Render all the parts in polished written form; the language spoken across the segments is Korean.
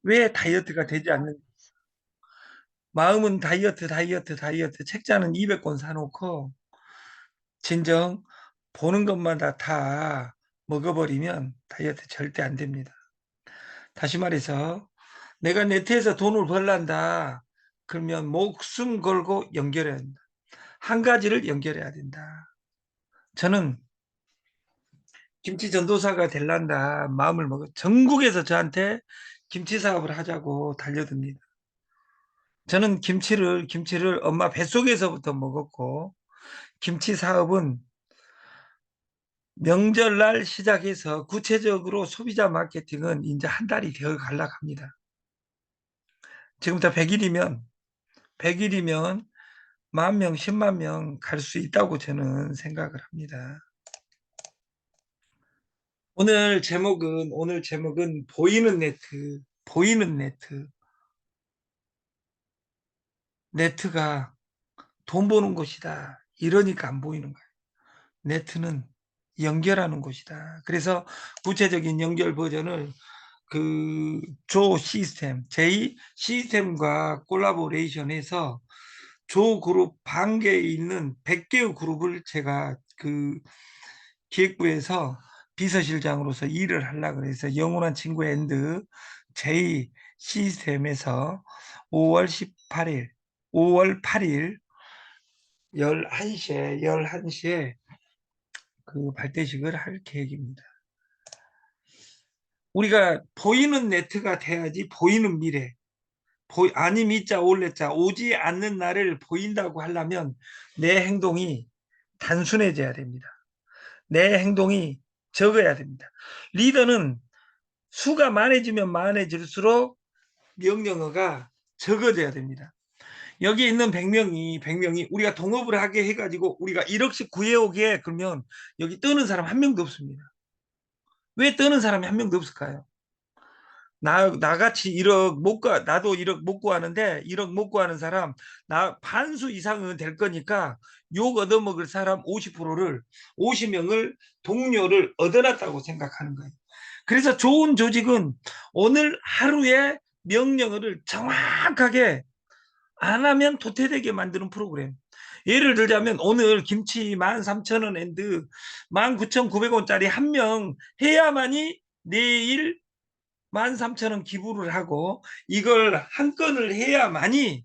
왜 다이어트가 되지 않는, 마음은 다이어트, 다이어트, 다이어트, 책자는 200권 사놓고, 진정 보는 것마다 다 먹어버리면 다이어트 절대 안 됩니다. 다시 말해서, 내가 네트에서 돈을 벌란다. 그러면 목숨 걸고 연결해야 된다. 한 가지를 연결해야 된다. 저는 김치 전도사가 될란다 마음을 먹어 전국에서 저한테 김치 사업을 하자고 달려듭니다. 저는 김치를 엄마 뱃속에서부터 먹었고, 김치 사업은 명절날 시작해서 구체적으로 소비자 마케팅은 이제 한 달이 되어 가려고 합니다. 지금부터 100일이면 10,000명, 10만 명 갈 수 있다고 저는 생각을 합니다. 오늘 제목은 보이는 네트, 보이는 네트. 네트가 돈 버는 곳이다. 이러니까 안 보이는 거예요. 네트는 연결하는 곳이다. 그래서 구체적인 연결 버전을 조 시스템, 제 시스템과 콜라보레이션해서 조 그룹 반개에 있는 100개의 그룹을 제가 기획부에서 비서실장으로서 일을 하려고 해서 영원한 친구 앤드 제 시스템에서 5월 18일, 5월 8일 11시에 발대식을 할 계획입니다. 우리가 보이는 네트가 돼야지 보이는 미래, 아니 믿자 올래자 오지 않는 날을 보인다고 하려면 내 행동이 단순해져야 됩니다. 내 행동이 적어야 됩니다. 리더는 수가 많아지면 많아질수록 명령어가 적어져야 됩니다. 여기 있는 100명이 우리가 동업을 하게 해가지고 우리가 1억씩 구해오게 그러면 여기 뜨는 사람 한 명도 없습니다. 왜 뜨는 사람이 한 명도 없을까요? 나같이 1억 못 가, 나도 1억 못 구하는데 1억 못 구하는 사람, 나 반수 이상은 될 거니까 욕 얻어먹을 사람 50%를, 50명을, 동료를 얻어놨다고 생각하는 거예요. 그래서 좋은 조직은 오늘 하루에 명령어를 정확하게 안 하면 도태되게 만드는 프로그램. 예를 들자면 오늘 김치 13,000원 앤드 19,900원짜리 한 명 해야만이 내일 13,000원 기부를 하고 이걸 한 건을 해야만이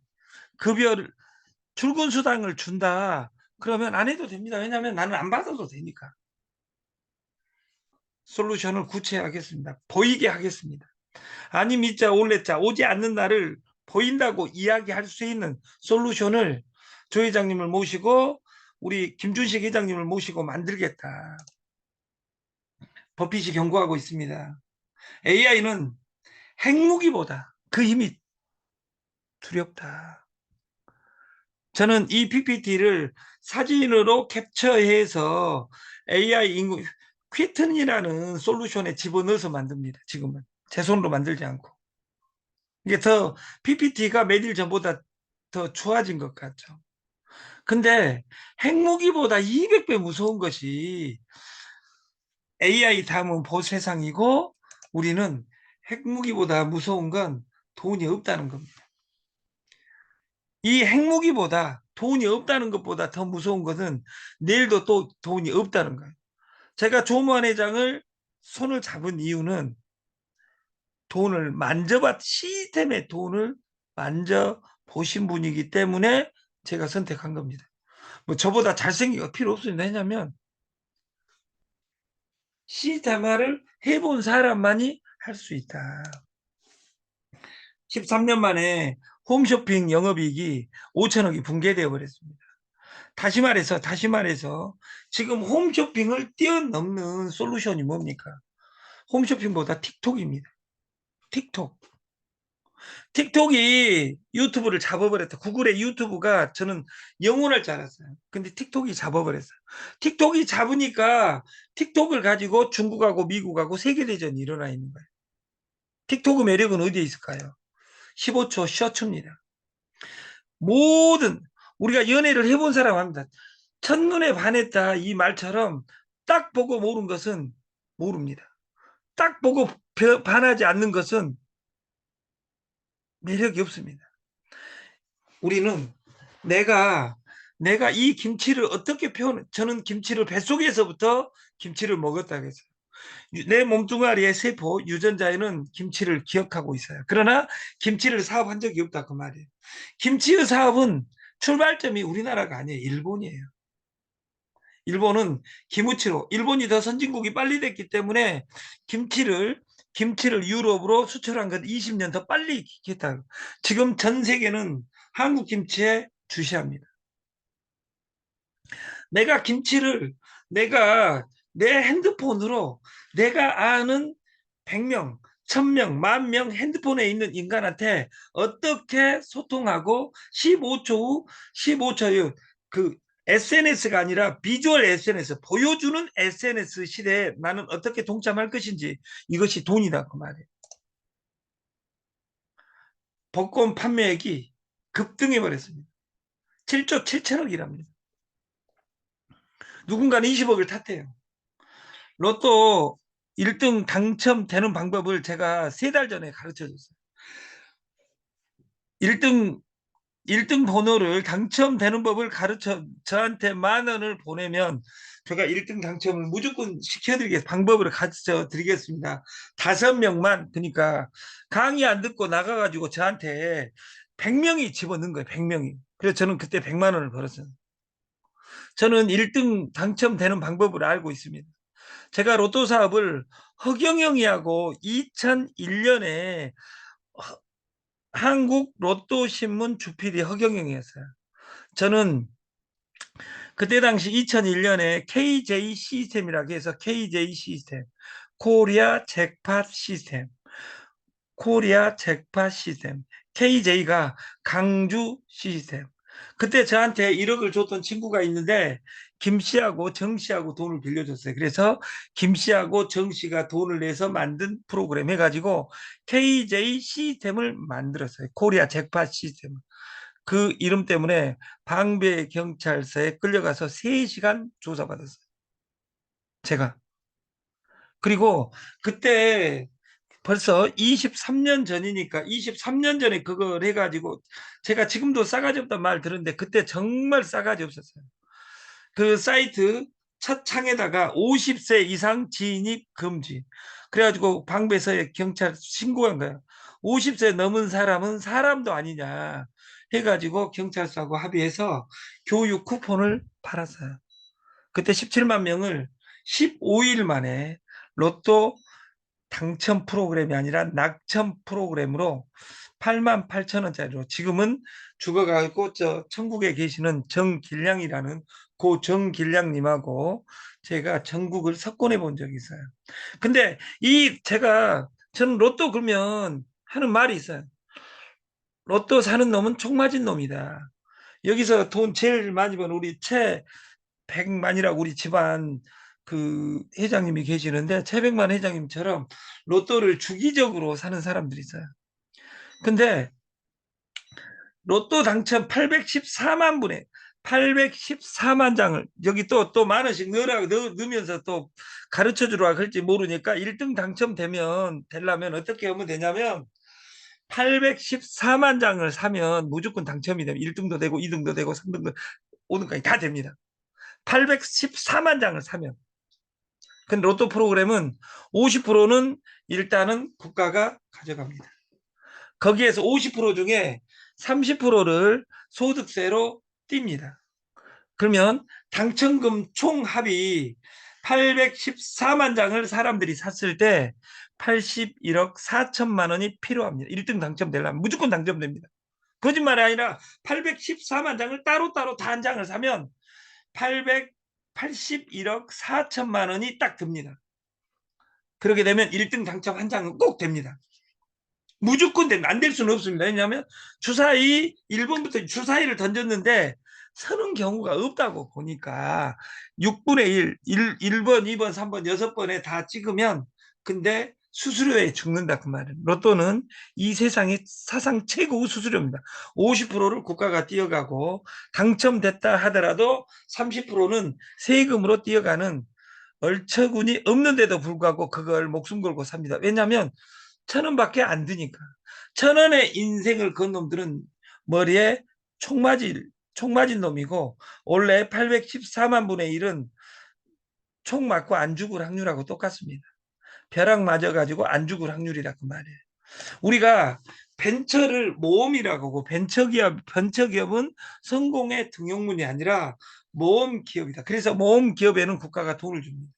급여를, 출근 수당을 준다. 그러면 안 해도 됩니다. 왜냐하면 나는 안 받아도 되니까. 솔루션을 구체화하겠습니다. 보이게 하겠습니다. 아니 믿자 올래자 오지 않는 날을 보인다고 이야기할 수 있는 솔루션을 조 회장님을 모시고 우리 김준식 회장님을 모시고 만들겠다. 버핏이 경고하고 있습니다. AI는 핵무기보다 그 힘이 두렵다. 저는 이 PPT를 사진으로 capture해서 AI 인구 퀴튼이라는 솔루션에 집어넣어서 만듭니다. 지금은 제 손으로 만들지 않고. 이게 더 PPT가 몇 일 전보다 더 좋아진 것 같죠. 근데 핵무기보다 200배 무서운 것이 AI 다음은 보세상이고, 우리는 핵무기보다 무서운 건 돈이 없다는 겁니다. 이 핵무기보다 돈이 없다는 것보다 더 무서운 것은 내일도 또 돈이 없다는 거예요. 제가 조모환 회장을 손을 잡은 이유는 시스템의 돈을 만져보신 분이기 때문에 제가 선택한 겁니다. 뭐 저보다 잘생기가 필요 없습니다. 왜냐하면 시스템화를 해본 사람만이 할 수 있다. 13년 만에 홈쇼핑 영업이익이 5천억이 붕괴되어 버렸습니다. 다시 말해서 지금 홈쇼핑을 뛰어넘는 솔루션이 뭡니까? 홈쇼핑보다 틱톡입니다. 틱톡. 틱톡이 유튜브를 잡아버렸다. 구글의 유튜브가 저는 영원할 줄 알았어요. 근데 틱톡이 잡아버렸어요. 틱톡이 잡으니까 틱톡을 가지고 중국하고 미국하고 세계대전이 일어나 있는 거예요. 틱톡의 매력은 어디에 있을까요? 15초 셔츠입니다. 모든 우리가 연애를 해본 사람 합니다. 첫눈에 반했다 이 말처럼 딱 보고 모르는 것은 모릅니다. 딱 보고 반하지 않는 것은 매력이 없습니다. 우리는 내가 이 김치를 어떻게 표현, 저는 김치를 뱃속에서부터 김치를 먹었다 그랬어요. 내 몸뚱아리의 세포 유전자에는 김치를 기억하고 있어요. 그러나 김치를 사업한 적이 없다 그 말이에요. 김치의 사업은 출발점이 우리나라가 아니에요. 일본이에요. 일본은 기무치로, 일본이 더 선진국이 빨리 됐기 때문에 김치를 유럽으로 수출한 건 20년 더 빨리 했다. 지금 전 세계는 한국 김치에 주시합니다. 내가 김치를 내가 내 핸드폰으로 내가 아는 100명, 1000명, 10,000명 핸드폰에 있는 인간한테 어떻게 소통하고 15초 후, 15초 후 그 SNS가 아니라 비주얼 SNS, 보여주는 SNS 시대에 나는 어떻게 동참할 것인지 이것이 돈이다 그 말이에요. 복권 판매액이 급등해 버렸습니다. 7조 7천억이랍니다. 누군가는 20억을 탔대요. 로또 1등 당첨되는 방법을 제가 3달 전에 가르쳐 줬어요. 1등 1등 번호를 당첨되는 법을 가르쳐 저한테 10,000원을 보내면 제가 1등 당첨을 무조건 시켜드리겠습니다. 방법을 가르쳐 드리겠습니다. 5명만 그러니까 강의 안 듣고 나가가지고 저한테 100명이 집어넣은 거예요. 100명이. 그래서 저는 그때 100만 원을 벌었어요. 저는 1등 당첨되는 방법을 알고 있습니다. 제가 로또 사업을 허경영이하고 2001년에 한국 로또 신문 주필이 허경영이었어요. 저는 그때 당시 2001년에 KJ 시스템이라고 해서 KJ 시스템, 코리아 잭팟 시스템, 코리아 잭팟 시스템, KJ가 강주 시스템. 그때 저한테 1억을 줬던 친구가 있는데 김 씨하고 정 씨하고 돈을 빌려줬어요. 그래서 김 씨하고 정 씨가 돈을 내서 만든 프로그램 해가지고 KJ 시스템을 만들었어요. 코리아 잭팟 시스템. 그 이름 때문에 방배 경찰서에 끌려가서 3시간 조사받았어요. 제가. 그리고 그때 벌써 23년 전이니까 23년 전에 그걸 해가지고 제가 지금도 싸가지 없단 말 들었는데 그때 정말 싸가지 없었어요. 그 사이트 첫 창에다가 50세 이상 진입 금지. 그래가지고 방배서에 경찰 신고한 거예요. 50세 넘은 사람은 사람도 아니냐 해가지고 경찰서하고 합의해서 교육 쿠폰을 팔았어요. 그때 17만 명을 15일 만에 로또 당첨 프로그램이 아니라 낙첨 프로그램으로 8만 8천 원짜리로 지금은 죽어가고 저 천국에 계시는 정길량이라는 고 정길량님하고 제가 전국을 석권해 본 적이 있어요. 근데 저는 로또 그러면 하는 말이 있어요. 로또 사는 놈은 총 맞은 놈이다. 여기서 돈 제일 많이 번 우리 최백만이라고 우리 집안 그 회장님이 계시는데 최백만 회장님처럼 로또를 주기적으로 사는 사람들이 있어요. 근데 로또 당첨 814만 분에 814만 장을 여기 또 만 원씩 넣으면서 또 가르쳐 주라 할지 모르니까 1등 당첨되면 되려면 어떻게 하면 되냐면 814만 장을 사면 무조건 당첨이 되면 1등도 되고 2등도 되고 3등도 5등까지 다 됩니다. 814만 장을 사면. 근데 로또 프로그램은 50%는 일단은 국가가 가져갑니다. 거기에서 50% 중에 30%를 소득세로 띱니다. 그러면 당첨금 총 합이 814만 장을 사람들이 샀을 때 81억 4천만 원이 필요합니다. 1등 당첨되려면 무조건 당첨됩니다. 거짓말이 아니라 814만 장을 따로따로 다 한 장을 사면 881억 4천만 원이 딱 듭니다. 그렇게 되면 1등 당첨 한 장은 꼭 됩니다. 무조건 됩니다. 안 될 수는 없습니다. 왜냐하면 주사위 1번부터 주사위를 던졌는데 서는 경우가 없다고 보니까 6분의 1, 번 2번, 3번, 6번에 다 찍으면 근데 수수료에 죽는다 그 말은. 로또는 이 세상의 사상 최고 수수료입니다. 50%를 국가가 띄어가고 당첨됐다 하더라도 30%는 세금으로 띄어가는 얼처군이 없는데도 불구하고 그걸 목숨 걸고 삽니다. 왜냐하면 1,000원밖에 안 드니까. 1,000원의 인생을 건 놈들은 머리에 총 맞은 놈이고, 원래 814만 분의 1은 총 맞고 안 죽을 확률하고 똑같습니다. 벼락 맞아가지고 안 죽을 확률이라 그 말이에요. 우리가 벤처를 모험이라고 하고, 벤처기업은 성공의 등용문이 아니라 모험 기업이다. 그래서 모험 기업에는 국가가 돈을 줍니다.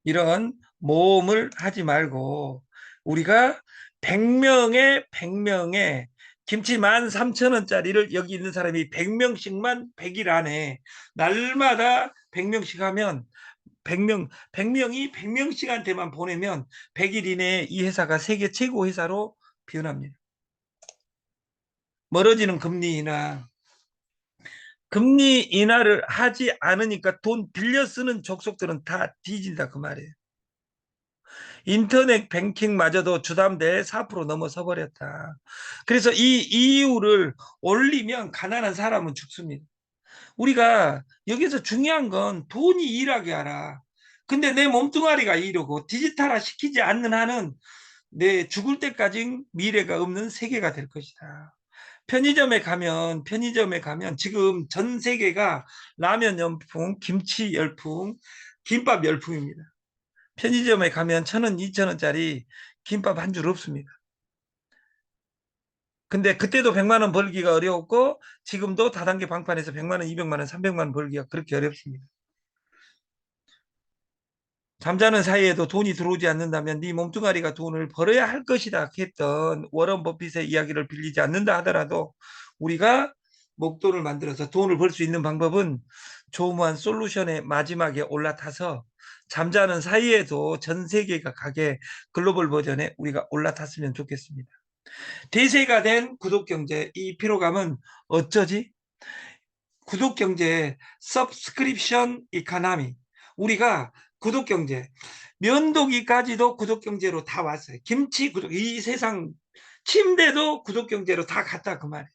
이런 모험을 하지 말고, 우리가 100명에 김치 13,000원짜리를 여기 있는 사람이 100명씩만 100일 안에 날마다 100명씩 하면 100명이 100명씩한테만 보내면 100일 이내에 이 회사가 세계 최고 회사로 변합니다. 멀어지는 금리 인하를 하지 않으니까 돈 빌려 쓰는 족속들은 다 뒤진다 그 말이에요. 인터넷 뱅킹마저도 주담대에 4% 넘어서 버렸다. 그래서 이 이유를 올리면 가난한 사람은 죽습니다. 우리가 여기서 중요한 건 돈이 일하게 하라. 근데 내 몸뚱아리가 이러고 디지털화 시키지 않는 한은 내 죽을 때까지 미래가 없는 세계가 될 것이다. 편의점에 가면 지금 전 세계가 라면 열풍, 김치 열풍, 김밥 열풍입니다. 편의점에 가면 1,000원, 2,000원짜리 김밥 한 줄 없습니다. 근데 그때도 100만 원 벌기가 어려웠고, 지금도 다단계 방판에서 100만 원, 200만 원, 300만 원 벌기가 그렇게 어렵습니다. 잠자는 사이에도 돈이 들어오지 않는다면 네 몸뚱아리가 돈을 벌어야 할 것이다 했던 워런 버핏의 이야기를 빌리지 않는다 하더라도, 우리가 목돈을 만들어서 돈을 벌 수 있는 방법은 조무한 솔루션의 마지막에 올라타서 잠자는 사이에도 전 세계가 가게 글로벌 버전에 우리가 올라탔으면 좋겠습니다. 대세가 된 구독경제, 이 피로감은 어쩌지? 구독경제, 서브스크립션 이카나미. 우리가 구독경제, 면도기까지도 구독경제로 다 왔어요. 김치 구독, 이 세상 침대도 구독경제로 다 갔다 그 말이에요.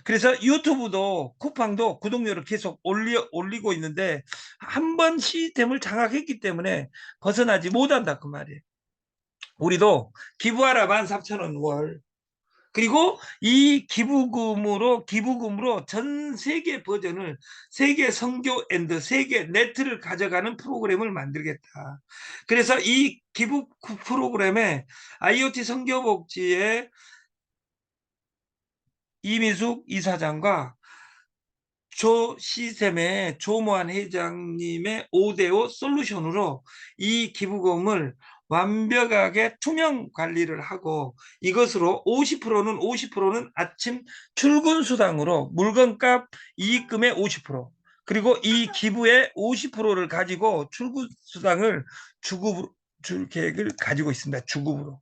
그래서 유튜브도 쿠팡도 구독료를 계속 올리고 있는데, 한 번 시스템을 장악했기 때문에 벗어나지 못한다 그 말이에요. 우리도 기부하라 13,000원 월, 그리고 이 기부금으로 전 세계 버전을, 세계 선교 앤드 세계 네트를 가져가는 프로그램을 만들겠다. 그래서 이 기부 프로그램에 IoT 선교복지의 이미숙 이사장과 조 시스템의 조모한 회장님의 5대5 솔루션으로 이 기부금을 완벽하게 투명 관리를 하고, 이것으로 50%는 아침 출근 수당으로 물건값 이익금의 50%, 그리고 이 기부의 50%를 가지고 출근 수당을 주급으로 줄 계획을 가지고 있습니다. 주급으로.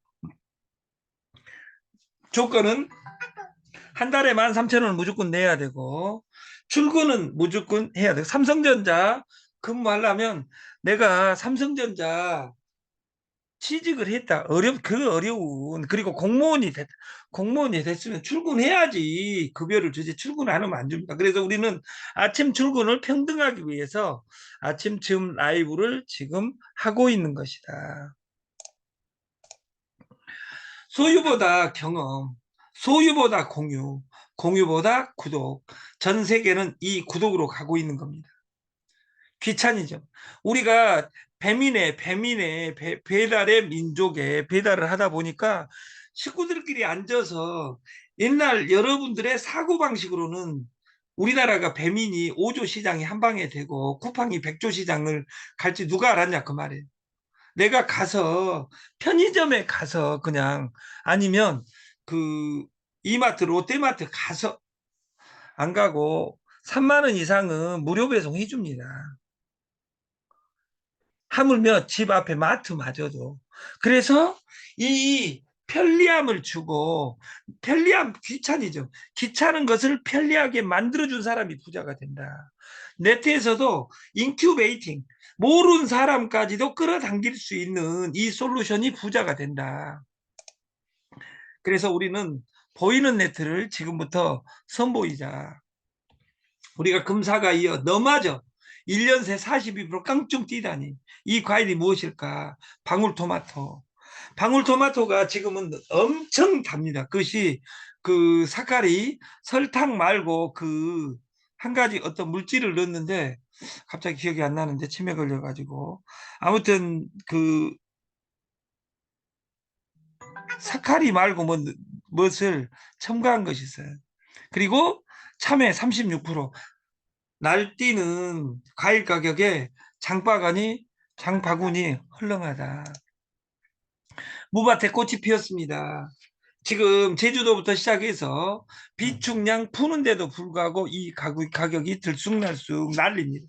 조건은 한 달에 13,000원을 무조건 내야 되고, 출근은 무조건 해야 돼요. 삼성전자 근무하려면, 내가 삼성전자 취직을 했다. 그 어려운, 그리고 공무원이 됐으면 출근해야지 급여를 주지, 출근 안 하면 안 줍니다. 그래서 우리는 아침 출근을 평등하기 위해서 아침쯤 라이브를 지금 하고 있는 것이다. 소유보다 경험, 소유보다 공유, 공유보다 구독. 전 세계는 이 구독으로 가고 있는 겁니다. 귀차니즘. 우리가 배달의 민족에 배달을 하다 보니까 식구들끼리 앉아서, 옛날 여러분들의 사고방식으로는 우리나라가 배민이 5조 시장이 한 방에 되고 쿠팡이 100조 시장을 갈지 누가 알았냐 그 말이에요. 내가 가서 편의점에 가서, 그냥, 아니면 그 이마트 롯데마트 가서, 안 가고 3만 원 이상은 무료 배송 해줍니다. 하물며 집 앞에 마트마저도. 그래서 이 편리함을 주고, 귀차니죠. 귀찮은 것을 편리하게 만들어준 사람이 부자가 된다. 네트에서도 인큐베이팅, 모르는 사람까지도 끌어당길 수 있는 이 솔루션이 부자가 된다. 그래서 우리는 보이는 네트를 지금부터 선보이자. 우리가 금사가 이어 너마저 1년 새 42% 깡충 뛰다니, 이 과일이 무엇일까? 방울토마토. 방울토마토가 지금은 엄청 답니다. 그것이 그 사카리 설탕 말고 그 한 가지 어떤 물질을 넣었는데 갑자기 기억이 안 나는데 치매 걸려가지고 아무튼 그 사카리 말고 무엇을 첨가한 것이 있어요. 그리고 참외 36%. 날뛰는 과일 가격에 장바구니 헐렁하다. 무밭에 꽃이 피었습니다. 지금 제주도부터 시작해서 비축량 푸는데도 불구하고 이 가격이 들쑥날쑥 난립니다.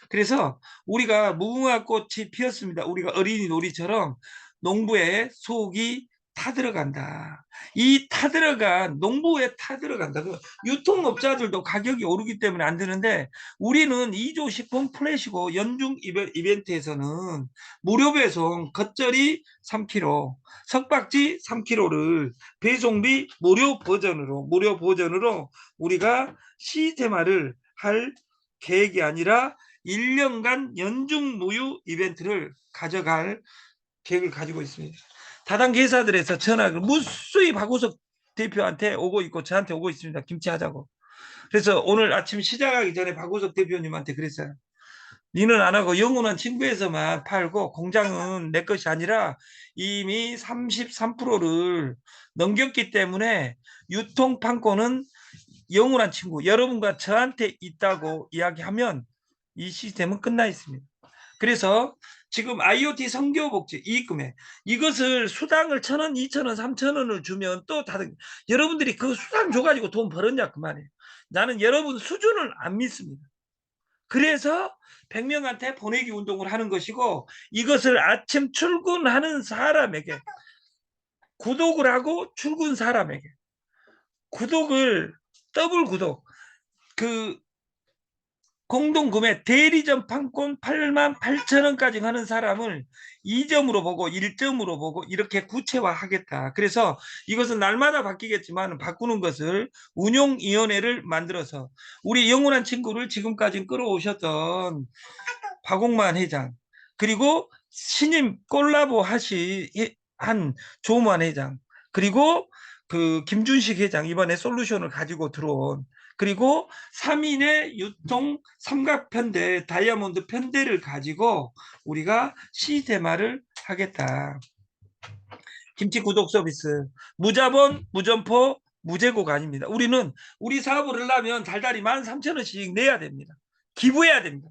그래서 우리가 무궁화 꽃이 피었습니다. 우리가 어린이 놀이처럼 농부의 속이 타들어간다. 이 타들어간 농부에 타들어간다. 유통업자들도 가격이 오르기 때문에 안 되는데 우리는 2조 식품 플래시고 연중 이벤트에서는 무료 배송 겉절이 3kg, 석박지 3kg를 배송비 무료 버전으로 우리가 시스템화를 할 계획이 아니라 1년간 연중 무휴 이벤트를 가져갈 계획을 가지고 있습니다. 다단계 회사들에서 전화를 무수히 박우석 대표한테 오고 있고 저한테 오고 있습니다. 김치 하자고. 그래서 오늘 아침 시작하기 전에 박우석 대표님한테 그랬어요. 니는 안 하고 영원한 친구에서만 팔고 공장은 내 것이 아니라 이미 33%를 넘겼기 때문에 유통 판권은 영원한 친구 여러분과 저한테 있다고 이야기하면 이 시스템은 끝나 있습니다. 그래서 지금 IoT 선교복지 이익금액 이것을 수당을 1,000원, 2,000원, 3,000원을 주면 또 다른 여러분들이 그 수당 줘가지고 돈 벌었냐 그 말이에요. 나는 여러분 수준을 안 믿습니다. 그래서 100명한테 보내기 운동을 하는 것이고 이것을 아침 출근하는 사람에게 구독을 하고 출근 사람에게 구독을 더블 구독 그 공동구매 대리점 판권 88,000원까지 하는 사람을 2점으로 보고 1점으로 보고 이렇게 구체화하겠다. 그래서 이것은 날마다 바뀌겠지만 바꾸는 것을 운용위원회를 만들어서 우리 영원한 친구를 지금까지 끌어오셨던 박홍만 회장 그리고 신임 콜라보 한 조만 회장 그리고 그 김준식 회장 이번에 솔루션을 가지고 들어온 그리고 3인의 유통 삼각편대 다이아몬드 편대를 가지고 우리가 시스템화를 하겠다. 김치 구독 서비스 무자본 무점포 무제고가 아닙니다. 우리는 우리 사업을 하려면 달달이 13,000원씩 내야 됩니다. 기부해야 됩니다.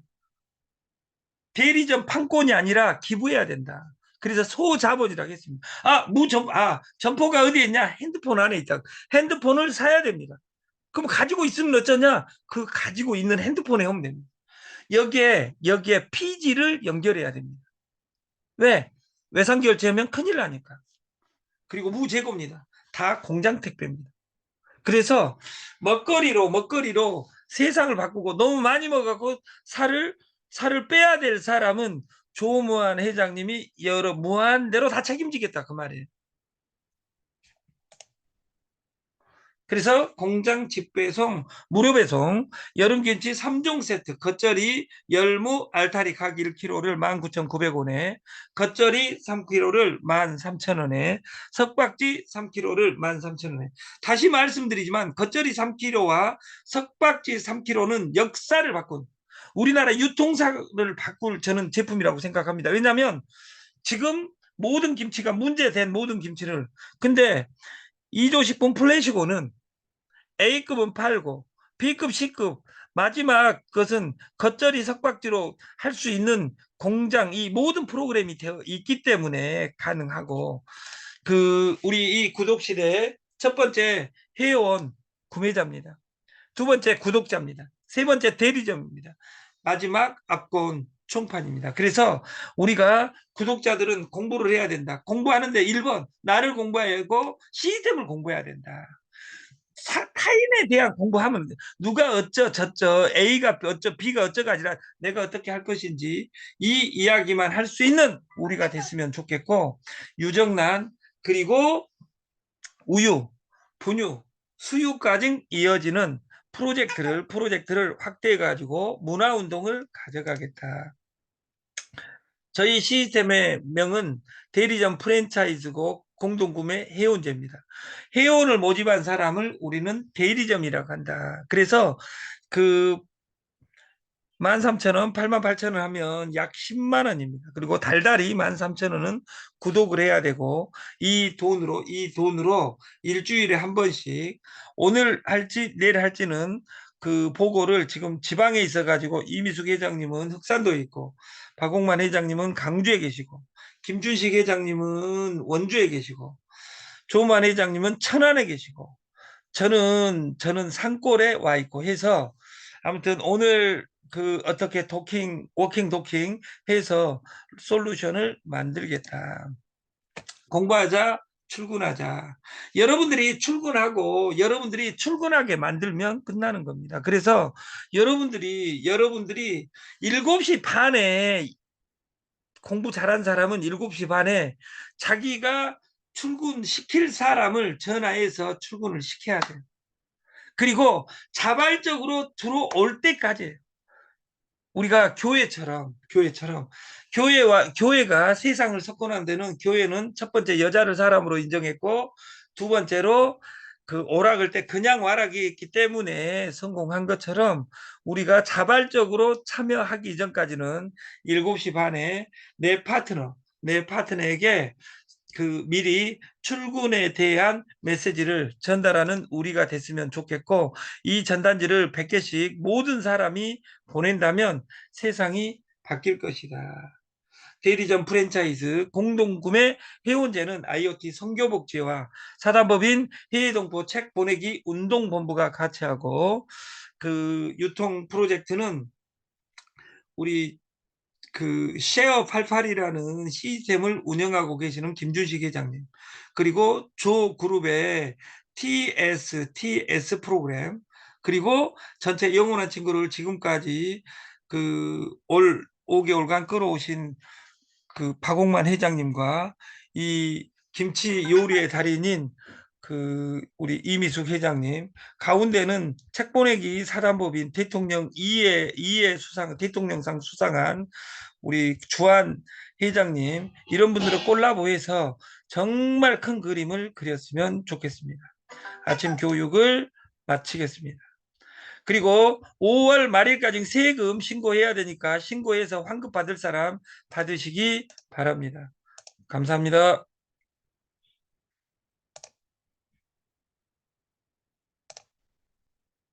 대리점 판권이 아니라 기부해야 된다. 그래서 소자본이라고 했습니다. 점포가 어디에 있냐? 핸드폰 안에 있다. 핸드폰을 사야 됩니다. 그럼 가지고 있으면 어쩌냐? 그 가지고 있는 핸드폰에 하면 됩니다. 여기에 PG를 연결해야 됩니다. 왜? 외상결제하면 큰일 나니까. 그리고 무재고입니다. 다 공장 택배입니다. 그래서 먹거리로 세상을 바꾸고 너무 많이 먹어갖고 살을 빼야 될 사람은 조무한 회장님이 여러 무한대로 다 책임지겠다 그 말이에요. 그래서 공장 직배송, 무료 배송, 여름김치 3종 세트, 겉절이 열무 알타리 각 1kg를 19,900원에, 겉절이 3kg를 13,000원에, 석박지 3kg를 13,000원에. 다시 말씀드리지만 겉절이 3kg와 석박지 3kg는 역사를 바꾼 우리나라 유통사를 바꿀 저는 제품이라고 생각합니다. 왜냐하면 지금 모든 김치가 문제된 모든 김치를 근데 2조 식품 플래시고는 A급은 팔고 B급, C급 마지막 것은 겉절이 석박지로 할 수 있는 공장 이 모든 프로그램이 되어 있기 때문에 가능하고 우리 이 구독실의 첫 번째 회원 구매자입니다. 두 번째 구독자입니다. 세 번째 대리점입니다. 마지막 압권 총판입니다. 그래서 우리가 구독자들은 공부를 해야 된다. 공부하는데 1번 나를 공부해야 하고 시스템을 공부해야 된다. 타인에 대한 공부하면 누가 저쩌 A가 어쩌 B가 어쩌가 아니라 내가 어떻게 할 것인지 이 이야기만 할 수 있는 우리가 됐으면 좋겠고 유정란 그리고 우유, 분유, 수유까지 이어지는 프로젝트를 확대해 가지고 문화운동을 가져가겠다. 저희 시스템의 명은 대리점 프랜차이즈고 공동구매 회원제입니다. 회원을 모집한 사람을 우리는 대리점이라고 한다. 그래서 그 13,000원, 88,000원 하면 약 10만 원입니다. 그리고 달달이 13,000원은 구독을 해야 되고 이 돈으로 일주일에 한 번씩 오늘 할지 내일 할지는 그 보고를 지금 지방에 있어가지고 이미숙 회장님은 흑산도에 있고 박홍만 회장님은 강주에 계시고 김준식 회장님은 원주에 계시고 조만 회장님은 천안에 계시고 저는 산골에 와 있고 해서 아무튼 오늘 그 어떻게 워킹 도킹 해서 솔루션을 만들겠다. 공부하자, 출근하자. 여러분들이 출근하게 만들면 끝나는 겁니다. 그래서 여러분들이 7시 반에 공부 잘한 사람은 7시 반에 자기가 출근시킬 사람을 전화해서 출근을 시켜야 돼요. 그리고 자발적으로 들어올 때까지 우리가 교회가 세상을 석권한 데는 교회는 첫 번째 여자를 사람으로 인정했고 두 번째로 그 오락을 때 그냥 와락이 있기 때문에 성공한 것처럼 우리가 자발적으로 참여하기 이전까지는 7시 반에 내 파트너에게 그 미리 출근에 대한 메시지를 전달하는 우리가 됐으면 좋겠고 이 전단지를 100개씩 모든 사람이 보낸다면 세상이 바뀔 것이다. 대리점 프랜차이즈 공동구매 회원제는 IoT 선교복지와 사단법인 해외동포 책 보내기 운동본부가 같이 하고 그 유통 프로젝트는 우리 그 쉐어 88이라는 시스템을 운영하고 계시는 김준식 회장님 그리고 조 그룹의 TS 프로그램 그리고 전체 영원한 친구를 지금까지 그 올 5개월간 끌어오신 그 박홍만 회장님과 이 김치 요리의 달인인 그 우리 이미숙 회장님 가운데는 책 보내기 사단법인 대통령 2회 수상 대통령상 수상한 우리 주한 회장님 이런 분들을 콜라보해서 정말 큰 그림을 그렸으면 좋겠습니다. 아침 교육을 마치겠습니다. 그리고 5월 말일까지 세금 신고해야 되니까 신고해서 환급 받을 사람 받으시기 바랍니다. 감사합니다.